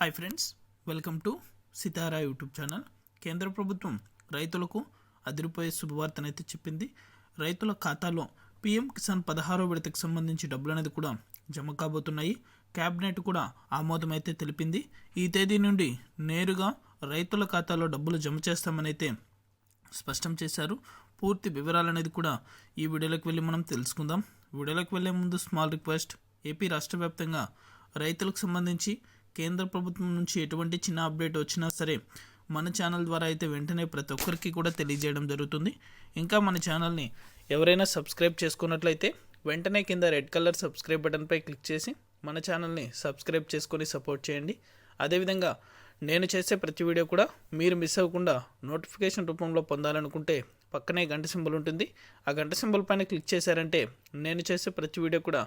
Hi friends, welcome to Sitara YouTube channel. కేంద్ర ప్రభుత్వం రైతులకు అదిరిపోయే శుభవార్తనైతే చెప్పింది. రైతుల ఖాతాలో పీఎం కిసాన్ 16వ విడతకు సంబంధించి డబ్బులు అనేది కూడా జమ కాబోతున్నాయి. క్యాబినెట్ కూడా ఆమోదం అయితే తెలిపింది. ఈ తేదీ నుండి నేరుగా రైతుల ఖాతాలో డబ్బులు జమ చేస్తామని అయితే స్పష్టం చేశారు. పూర్తి వివరాలు అనేది కూడా ఈ వీడియోలోకి వెళ్ళి మనం తెలుసుకుందాం. వీడియోలోకి వెళ్ళే ముందు స్మాల్ రిక్వెస్ట్, ఏపీ రాష్ట్ర వ్యాప్తంగా రైతులకు సంబంధించి కేంద్ర ప్రభుత్వం నుంచి ఎటువంటి చిన్న అప్డేట్ వచ్చినా సరే మన ఛానల్ ద్వారా అయితే వెంటనే ప్రతి ఒక్కరికి కూడా తెలియజేయడం జరుగుతుంది. ఇంకా మన ఛానల్ని ఎవరైనా సబ్స్క్రైబ్ చేసుకున్నట్లయితే వెంటనే కింద రెడ్ కలర్ సబ్స్క్రైబ్ బటన్పై క్లిక్ చేసి మన ఛానల్ని సబ్స్క్రైబ్ చేసుకొని సపోర్ట్ చేయండి. అదేవిధంగా నేను చేసే ప్రతి వీడియో కూడా మీరు మిస్ అవ్వకుండా నోటిఫికేషన్ రూపంలో పొందాలనుకుంటే పక్కనే గంట సింబల్ ఉంటుంది. ఆ గంట సింబల్ పైన క్లిక్ చేశారంటే నేను చేసే ప్రతి వీడియో కూడా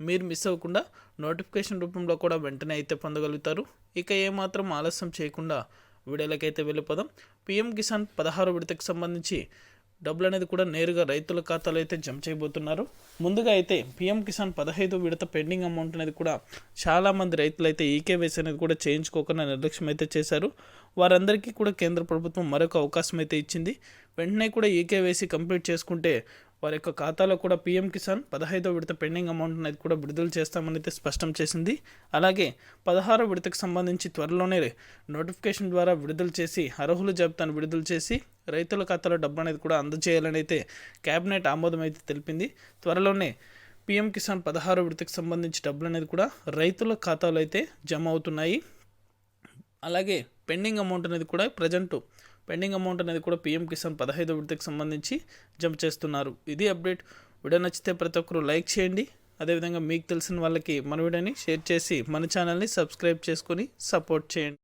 మీరు మిస్ అవ్వకుండా నోటిఫికేషన్ రూపంలో కూడా వెంటనే అయితే పొందగలుగుతారు. ఇక ఏమాత్రం ఆలస్యం చేయకుండా వీడియోలకైతే వెళ్ళిపోదాం. పీఎం కిసాన్ 16వ విడతకు సంబంధించి డబ్బులు అనేది కూడా నేరుగా రైతుల ఖాతాలో అయితే జమ చేయబోతున్నారు. ముందుగా అయితే పీఎం కిసాన్ 15వ విడత పెండింగ్ అమౌంట్ అనేది కూడా చాలామంది రైతులు అయితే ఈకేవైసీ అనేది కూడా చేయించుకోకుండా నిర్లక్ష్యం అయితే చేశారు. వారందరికీ కూడా కేంద్ర ప్రభుత్వం మరొక అవకాశం అయితే ఇచ్చింది. వెంటనే కూడా ఈకేవైసీ కంప్లీట్ చేసుకుంటే వారి యొక్క ఖాతాలో కూడా పీఎం కిసాన్ 15వ విడత పెండింగ్ అమౌంట్ అనేది కూడా విడుదల చేస్తామని అయితే స్పష్టం చేసింది. అలాగే 16వ విడతకు సంబంధించి త్వరలోనే నోటిఫికేషన్ ద్వారా విడుదల చేసి అర్హుల జాబితాను విడుదల చేసి రైతుల ఖాతాలో డబ్బు అనేది కూడా అందజేయాలని అయితే కేబినెట్ ఆమోదం అయితే తెలిపింది. త్వరలోనే పీఎం కిసాన్ 16వ విడతకు సంబంధించి డబ్బులు అనేది కూడా రైతుల ఖాతాలో అయితే జమ అవుతున్నాయి. అలాగే పెండింగ్ అమౌంట్ అనేది కూడా పెండింగ్ అమౌంట్ అనేది కూడా పీఎం కిసాన్ 15వ విడతకు సంబంధించి జమ చేస్తున్నారు. ఇది అప్డేట్. వీడియో నచ్చితే ప్రతి ఒక్కరు లైక్ చేయండి. అదేవిధంగా మీకు తెలిసిన వాళ్ళకి మన వీడియోని షేర్ చేసి మన ఛానల్ని సబ్స్క్రైబ్ చేసుకొని సపోర్ట్ చేయండి.